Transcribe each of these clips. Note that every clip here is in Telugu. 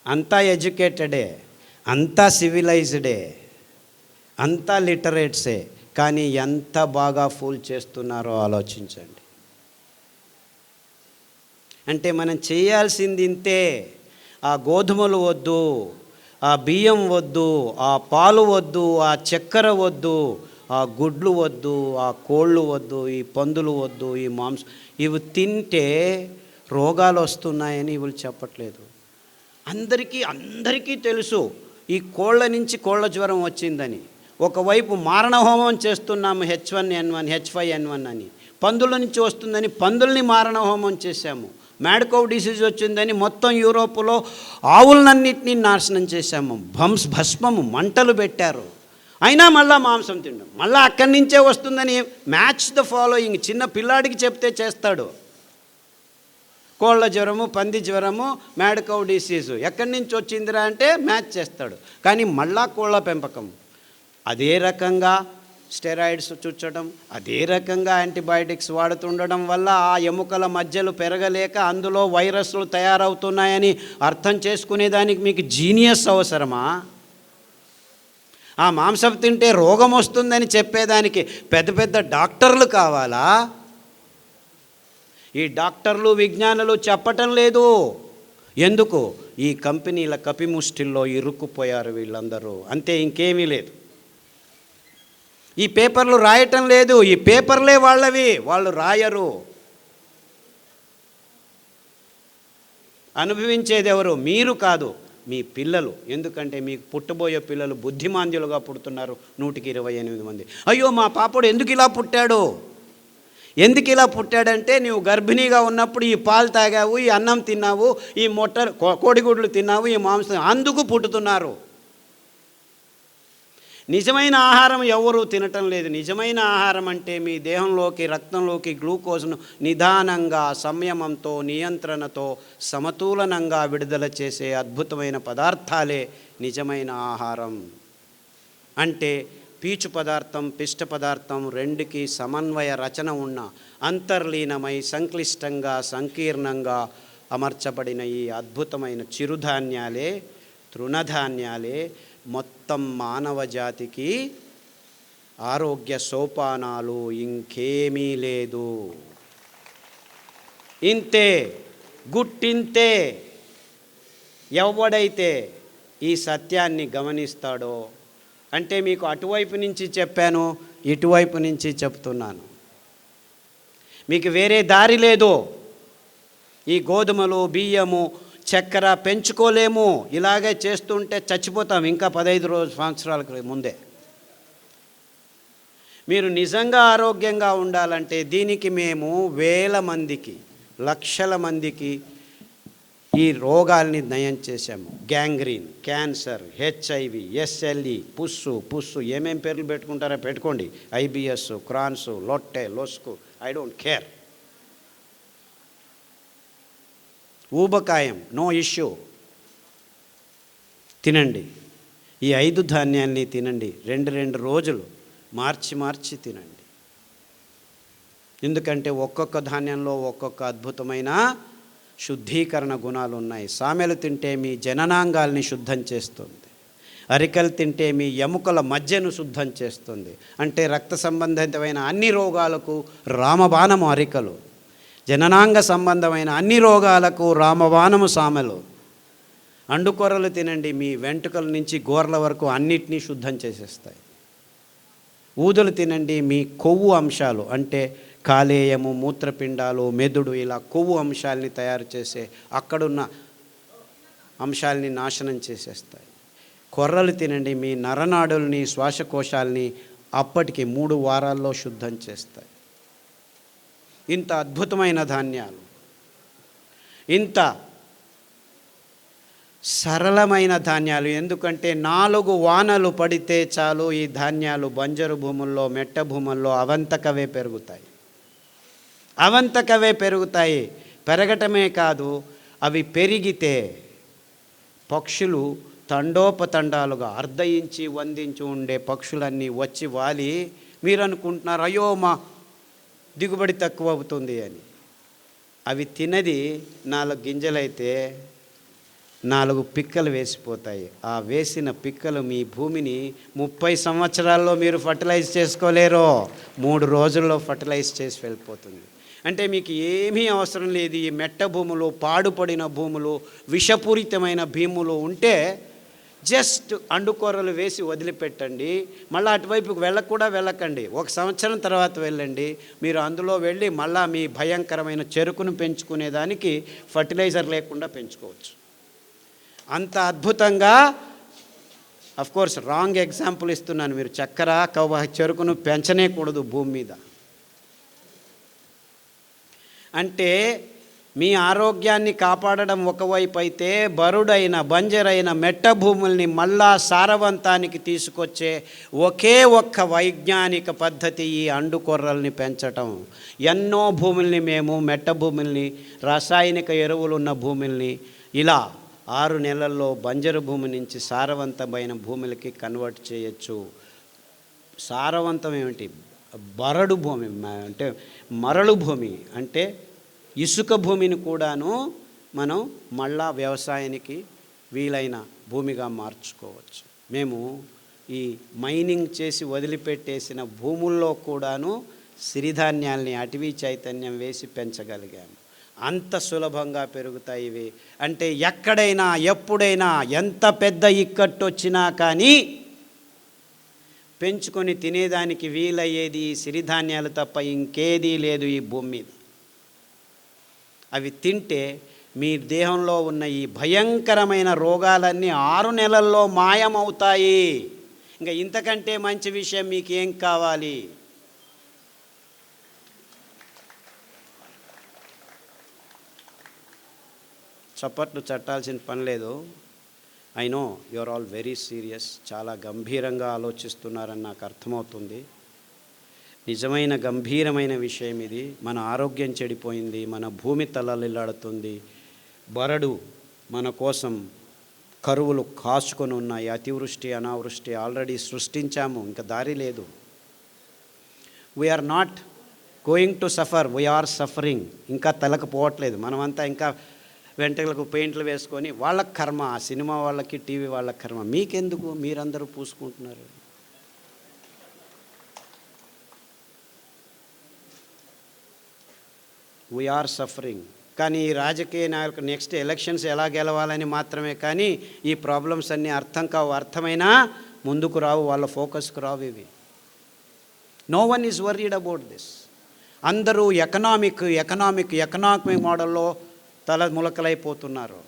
అంతా ఎడ్యుకేటెడే, అంతా సివిలైజ్డే, అంతా లిటరేట్సే, కానీ ఎంత బాగా ఫూల్ చేస్తున్నారో ఆలోచించండి. అంటే మనం చేయాల్సింది ఇంతే. ఆ గోధుమలు వద్దు, ఆ బియ్యం వద్దు, ఆ పాలు వద్దు, ఆ చక్కెర వద్దు, ఆ గుడ్లు వద్దు, ఆ కోళ్ళు వద్దు, ఈ పందులు వద్దు, ఈ మాంసం. ఇవి తింటే రోగాలు వస్తున్నాయని ఇవి చెప్పట్లేదు. అందరికీ తెలుసు ఈ కోళ్ళ నుంచి కోళ్ళ జ్వరం వచ్చిందని. ఒకవైపు మారణహోమం చేస్తున్నాము, H1N1 H5N1 అని. పందుల నుంచి వస్తుందని పందుల్ని మారణహోమం చేశాము. మ్యాడ్ కౌ డిసీజ్ వచ్చిందని మొత్తం యూరోపులో ఆవులన్నింటినీ నాశనం చేశాము. భస్మము మంటలు పెట్టారు. అయినా మళ్ళా మాంసం తిండం, మళ్ళీ అక్కడి నుంచే వస్తుందని. Match the following. చిన్న పిల్లాడికి చెప్తే చేస్తాడు. కోళ్ళ జ్వరము, పంది జ్వరము, మ్యాడ్ కౌ డిసీజు ఎక్కడి నుంచి వచ్చిందిరా అంటే మ్యాచ్ చేస్తాడు. కానీ మళ్ళా కోళ్ళ పెంపకం, అదే రకంగా స్టెరాయిడ్స్ చుచ్చడం, అదే రకంగా యాంటీబయాటిక్స్ వాడుతుండడం వల్ల ఆ ఎముకల మధ్యలు పెరగలేక అందులో వైరస్లు తయారవుతున్నాయని అర్థం చేసుకునేదానికి మీకు జీనియస్ అవసరమా? ఆ మాంసం తింటే రోగం వస్తుందని చెప్పేదానికి పెద్ద పెద్ద డాక్టర్లు కావాలా? ఈ డాక్టర్లు విజ్ఞానులు చెప్పటం లేదు. ఎందుకు? ఈ కంపెనీల కపిముష్టిల్లో ఇరుక్కుపోయారు వీళ్ళందరూ, అంతే, ఇంకేమీ లేదు. ఈ పేపర్లు రాయటం లేదు, ఈ పేపర్లే వాళ్ళవి, వాళ్ళు రాయరు. అనుభవించేది ఎవరు? మీరు కాదు, మీ పిల్లలు. ఎందుకంటే మీకు పుట్టబోయే పిల్లలు బుద్ధిమాంద్యులుగా పుడుతున్నారు 128 మంది. అయ్యో మా పాపడు ఎందుకు ఇలా పుట్టాడు? ఎందుకు ఇలా పుట్టాడంటే నీవు గర్భిణీగా ఉన్నప్పుడు ఈ పాలు తాగావు, ఈ అన్నం తిన్నావు, ఈ కోడిగుడ్లు తిన్నావు, ఈ మాంసం, అందుకు పుట్టుతున్నారు. నిజమైన ఆహారం ఎవరూ తినటం లేదు. నిజమైన ఆహారం అంటే మీ దేహంలోకి, రక్తంలోకి గ్లూకోజ్ను నిదానంగా, సంయమంతో, నియంత్రణతో, సమతులనంగా విడుదల చేసే అద్భుతమైన పదార్థాలే నిజమైన ఆహారం. అంటే పీచు పదార్థం, పిష్ట పదార్థం రెండుకి సమన్వయ రచన ఉన్న, అంతర్లీనమై సంక్లిష్టంగా, సంకీర్ణంగా అమర్చబడిన ఈ అద్భుతమైన చిరుధాన్యాలే, తృణధాన్యాలే మొత్తం మానవ జాతికి ఆరోగ్య సోపానాలు. ఇంకేమీ లేదు. ఇంతే, గుట్టింతే. ఎవడైతే ఈ సత్యాన్ని గమనిస్తాడో, అంటే మీకు అటువైపు నుంచి చెప్పాను, ఇటువైపు నుంచి చెప్తున్నాను, మీకు వేరే దారి లేదు. ఈ గోధుమలు, బియ్యము, చక్కెర పెంచుకోలేము. ఇలాగే చేస్తుంటే చచ్చిపోతాం ఇంకా 15 సంవత్సరాలకు ముందే. మీరు నిజంగా ఆరోగ్యంగా ఉండాలంటే దీనికి మేము వేల మందికి, లక్షల మందికి ఈ రోగాల్ని నయం చేశాము. Gangrene, cancer, HIV, SLE, pus ఏమేం పేర్లు పెట్టుకుంటారో పెట్టుకోండి. IBS, క్రాన్స్, లొట్టె, లొస్కు, ఐ డోంట్ కేర్. ఊబకాయం, నో ఇష్యూ. తినండి. ఈ 5 ధాన్యాల్ని తినండి. 2 రోజులు మార్చి తినండి. ఎందుకంటే ఒక్కొక్క ధాన్యంలో ఒక్కొక్క అద్భుతమైన శుద్ధీకరణ గుణాలు ఉన్నాయి. సామెలు తింటే మీ జననాంగాల్ని శుద్ధం చేస్తుంది. అరికలు తింటే మీ ఎముకల మధ్యను శుద్ధం చేస్తుంది. అంటే రక్త సంబంధితమైన అన్ని రోగాలకు రామబాణము అరికలు, జననాంగ సంబంధమైన అన్ని రోగాలకు రామబాణము సామెలు. అండుకొరలు తినండి, మీ వెంట్రుకల నుంచి గోర్ల వరకు అన్నిటినీ శుద్ధం చేసేస్తాయి. ఊదలు తినండి, మీ కొవ్వు అంశాలు అంటే కాలేయము, మూత్రపిండాలు, మెదడు, ఇలా కొవ్వు అంశాలని తయారు చేసే అక్కడున్న అంశాలని నాశనం చేసేస్తాయి. కొర్రలు తినండి, మీ నరనాడుల్ని, శ్వాసకోశాలని అప్పటికి 3 వారాల్లో శుద్ధం చేస్తాయి. ఇంత అద్భుతమైన ధాన్యాలు, ఇంత సరళమైన ధాన్యాలు. ఎందుకంటే 4 వానలు పడితే చాలు ఈ ధాన్యాలు బంజరు భూముల్లో, మెట్ట భూముల్లో అవంతకవే పెరుగుతాయి. పెరగటమే కాదు, అవి పెరిగితే పక్షులు తండోపతండాలుగా, 1/2 ఇంచి 1 ఇంచు ఉండే పక్షులన్నీ వచ్చి వాలి, మీరు అనుకుంటున్నారు అయ్యో మా దిగుబడి తక్కువ అవుతుంది అని. అవి తినది 4 గింజలైతే 4 పిక్కలు వేసిపోతాయి. ఆ వేసిన పిక్కలు మీ భూమిని 30 సంవత్సరాల్లో మీరు ఫర్టిలైజ్ చేసుకోలేరు, 3 రోజుల్లో ఫర్టిలైజ్ చేసి వెళ్ళిపోతుంది. అంటే మీకు ఏమీ అవసరం లేదు. ఈ మెట్ట భూములు, పాడుపడిన భూములు, విషపూరితమైన భూములు ఉంటే జస్ట్ అండుకొర్రలు వేసి వదిలిపెట్టండి. మళ్ళీ అటువైపుకి వెళ్ళకండి. 1 సంవత్సరం తర్వాత వెళ్ళండి. మీరు అందులో వెళ్ళి మళ్ళీ మీ భయంకరమైన చెరుకును పెంచుకునేదానికి ఫర్టిలైజర్ లేకుండా పెంచుకోవచ్చు. అంత అద్భుతంగా, కోర్స్ రాంగ్ ఎగ్జాంపుల్ ఇస్తున్నాను. మీరు చక్కెర చెరుకును పెంచనేకూడదు భూమి మీద. అంటే మీ ఆరోగ్యాన్ని కాపాడడం ఒకవైపు అయితే, బరుడైన బంజరైన మెట్ట భూముల్ని మళ్ళా సారవంతానికి తీసుకొచ్చే ఒకే ఒక్క వైజ్ఞానిక పద్ధతి ఈ అండుకొర్రల్ని పెంచటం. ఎన్నో భూముల్ని మేము మెట్ట భూముల్ని, రాసాయనిక ఎరువులున్న భూముల్ని ఇలా 6 నెలల్లో బంజరు భూమి నుంచి సారవంతమైన భూములకి కన్వర్ట్ చేయొచ్చు. సారవంతం ఏమిటి? బరడు భూమి అంటే మరలు భూమి, అంటే ఇసుక భూమిని కూడాను మనం మళ్ళా వ్యవసాయానికి వీలైన భూమిగా మార్చుకోవచ్చు. మేము ఈ మైనింగ్ చేసి వదిలిపెట్టేసిన భూముల్లో కూడాను సిరిధాన్యాల్ని అటవీ చైతన్యం వేసి పెంచగలిగాము. అంత సులభంగా పెరుగుతాయి ఇవి. అంటే ఎక్కడైనా ఎప్పుడైనా ఎంత పెద్ద ఇక్కట్టు వచ్చినా కానీ పెంచుకొని తినేదానికి వీలయ్యేది సిరిధాన్యాలు తప్ప ఇంకేదీ లేదు ఈ భూమి మీద. అవి తింటే మీ దేహంలో ఉన్న ఈ భయంకరమైన రోగాలన్నీ 6 నెలల్లో మాయమవుతాయి. ఇంకా ఇంతకంటే మంచి విషయం మీకు ఏం కావాలి? చప్పట్లు చట్టాల్సిన పని లేదు. I know you are all very serious. చాలా గంభీరంగా ఆలోచిస్తున్నారని నాకు అర్థమవుతుంది. నిజమైన గంభీరమైన విషయం ఇది. మన ఆరోగ్యం చెడిపోయింది, మన భూమి తలలిల్లాడుతుంది, బరడు మన కోసం కరువులు కాచుకొని ఉన్నాయి, అతివృష్టి అనావృష్టి ఆల్రెడీ సృష్టించాము, ఇంకా దారి లేదు. We're not going to suffer, we're suffering. ఇంకా తలకు పోవట్లేదు. మనమంతా ఇంకా వెంట్రుకలకు పెయింట్లు వేసుకొని వాళ్ళ కర్మ, ఆ సినిమా వాళ్ళకి టీవీ వాళ్ళ కర్మ, మీకెందుకు? మీరందరూ పూసుకుంటున్నారు. We are suffering. కానీ ఈ రాజకీయ నాయకులు నెక్స్ట్ ఎలక్షన్స్ ఎలా గెలవాలని మాత్రమే కానీ ఈ ప్రాబ్లమ్స్ అన్నీ అర్థం కావు. అర్థమైనా ముందుకు రావు, వాళ్ళ ఫోకస్కు రావు ఇవి. No one is worried about this. అందరూ ఎకనామిక్ మోడల్లో తల ములకలైపోతున్నారు.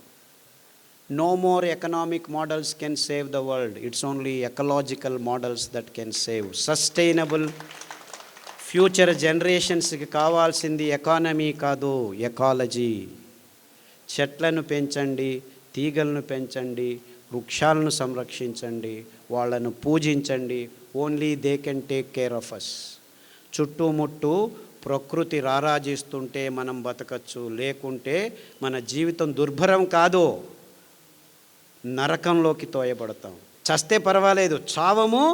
No more economic models can save the world. It's only ecological models that can save. Sustainable future జనరేషన్స్కి కావాల్సింది ఎకానమీ కాదు, ఎకాలజీ. చెట్లను పెంచండి, తీగలను పెంచండి, వృక్షాలను సంరక్షించండి, వాళ్ళను పూజించండి. Only they can take care of us. చుట్టుముట్టు ప్రకృతి రారాజిస్తుంటే మనం బతకచ్చు, లేకుంటే మన జీవితం దుర్భరం కాదు, నరకంలోకి తోయబడతాం. చస్తే పర్వాలేదు, చావము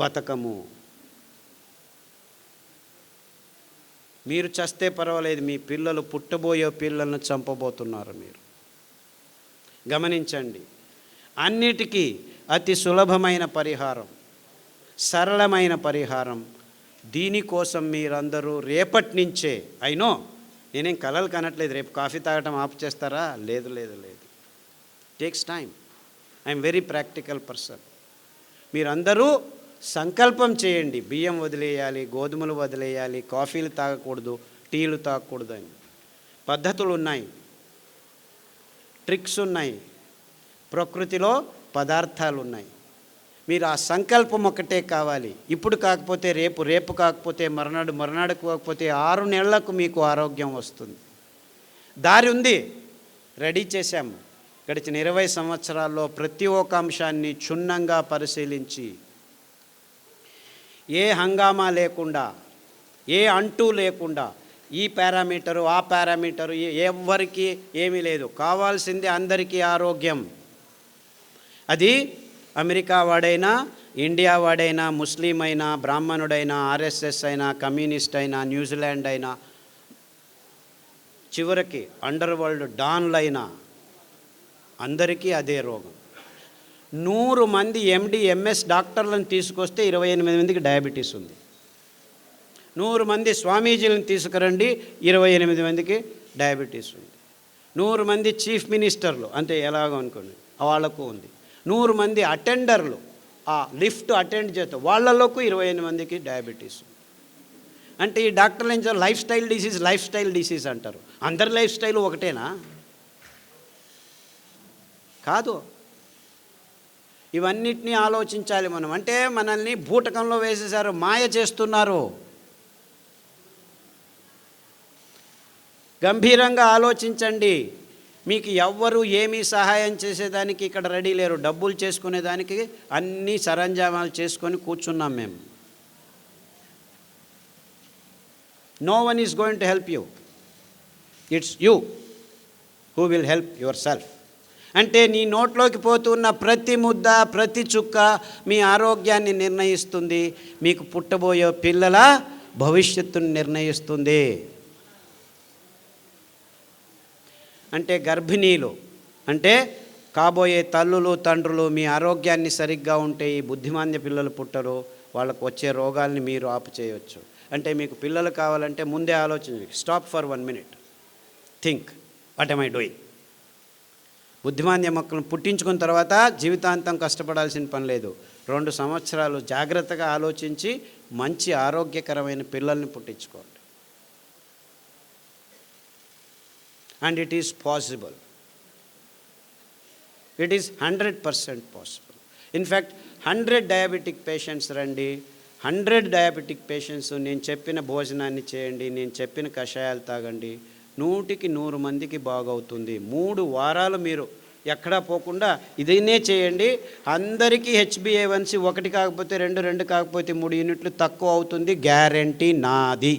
బతకము. మీరు చస్తే పర్వాలేదు, మీ పిల్లలు పుట్టబోయే పిల్లలను చంపబోతున్నారు మీరు. గమనించండి. అన్నిటికీ అతి సులభమైన పరిహారం, సరళమైన పరిహారం. దీనికోసం మీరందరూ రేపటి నుంచే, అయినో నేనేం కలలు కనట్లేదు, రేపు కాఫీ తాగటం ఆపు చేస్తారా? లేదు లేదు లేదు, takes time. I'm very practical person. మీరందరూ సంకల్పం చేయండి, బియ్యం వదిలేయాలి, గోధుమలు వదిలేయాలి, కాఫీలు తాగకూడదు, టీలు తాగకూడదు అని. పద్ధతులు ఉన్నాయి, ట్రిక్స్ ఉన్నాయి, ప్రకృతిలో పదార్థాలు ఉన్నాయి. మీరు ఆ సంకల్పం ఒకటే కావాలి. ఇప్పుడు కాకపోతే రేపు, రేపు కాకపోతే మర్నాడు, మర్నాడు కాకపోతే 6 నెలలకు మీకు ఆరోగ్యం వస్తుంది. దారి ఉంది, రెడీ చేశాము. గడిచిన 20 సంవత్సరాల్లో ప్రతి ఒక్క అంశాన్ని క్షుణ్ణంగా పరిశీలించి, ఏ హంగామా లేకుండా, ఏ అంటూ లేకుండా, ఈ పారామీటరు ఆ పారామీటరు ఎవ్వరికి ఏమీ లేదు. కావాల్సింది అందరికీ ఆరోగ్యం. అది అమెరికా వాడైనా, ఇండియా వాడైనా, ముస్లిం అయినా, బ్రాహ్మణుడైనా, ఆర్ఎస్ఎస్ అయినా, కమ్యూనిస్ట్ అయినా, న్యూజిలాండ్ అయినా, చివరికి అండర్ వరల్డ్ డాన్లైనా, అందరికీ అదే రోగం. 100 మంది ఎండి ఎంఎస్ డాక్టర్లను తీసుకొస్తే 28 మందికి డయాబెటీస్ ఉంది. 100 మంది స్వామీజీలను తీసుకురండి, 28 మందికి డయాబెటీస్ ఉంది. 100 మంది చీఫ్ మినిస్టర్లు అంతే, ఎలాగో అనుకోండి, వాళ్ళకు ఉంది. 100 మంది అటెండర్లు, ఆ లిఫ్ట్ అటెండ్ చేస్తే వాళ్ళకు 28 మందికి డయాబెటీస్. అంటే ఈ డాక్టర్లు ఏం చేయాలి? లైఫ్ స్టైల్ డిసీజ్ అంటారు. అందరి లైఫ్ స్టైల్ ఒకటేనా? కాదు. ఇవన్నిటినీ ఆలోచించాలి మనం. అంటే మనల్ని బూటకంలో వేసేశారు, మాయ చేస్తున్నారు. గంభీరంగా ఆలోచించండి. మీకు ఎవ్వరు ఏమీ సహాయం చేసేదానికి ఇక్కడ రెడీ లేరు. డబ్బులు చేసుకునేదానికి అన్ని సరంజామాలు చేసుకొని కూర్చున్నాం మేము. No one is going to help you. It's you who will help yourself. అంటే నీ నోట్లోకి పోతున్న ప్రతి ముద్ద, ప్రతి చుక్క మీ ఆరోగ్యాన్ని నిర్ణయిస్తుంది. మీకు పుట్టబోయే పిల్లల భవిష్యత్తును నిర్ణయిస్తుంది. అంటే గర్భిణీలు, అంటే కాబోయే తల్లులు తండ్రులు మీ ఆరోగ్యాన్ని సరిగ్గా ఉంటే ఈ బుద్ధిమాంద్య పిల్లలు పుట్టరు. వాళ్ళకు వచ్చే రోగాల్ని మీరు ఆపు చేయవచ్చు. అంటే మీకు పిల్లలు కావాలంటే ముందే ఆలోచించండి. Stop for 1 minute, think, what am I doing? బుద్ధిమాంద్య మొక్కలను పుట్టించుకున్న తర్వాత జీవితాంతం కష్టపడాల్సిన పని లేదు. 2 సంవత్సరాలు జాగ్రత్తగా ఆలోచించి మంచి ఆరోగ్యకరమైన పిల్లల్ని పుట్టించుకోండి. And it is possible. It is 100% possible. In fact, 100 diabetic patients రండి, 100 diabetic patients నేను చెప్పిన భోజనాన్ని చేయండి, నేను చెప్పిన కషాయాలు తాగండి, 100కి 100 మందికి బాగవుతుంది. 3 వారాలు మీరు ఎక్కడా పోకుండా ఇదైనే చేయండి. అందరికీ HbA1c 1 కాకపోతే 2 కాకపోతే 3 యూనిట్లు తక్కువ అవుతుంది. గ్యారంటీ నాది.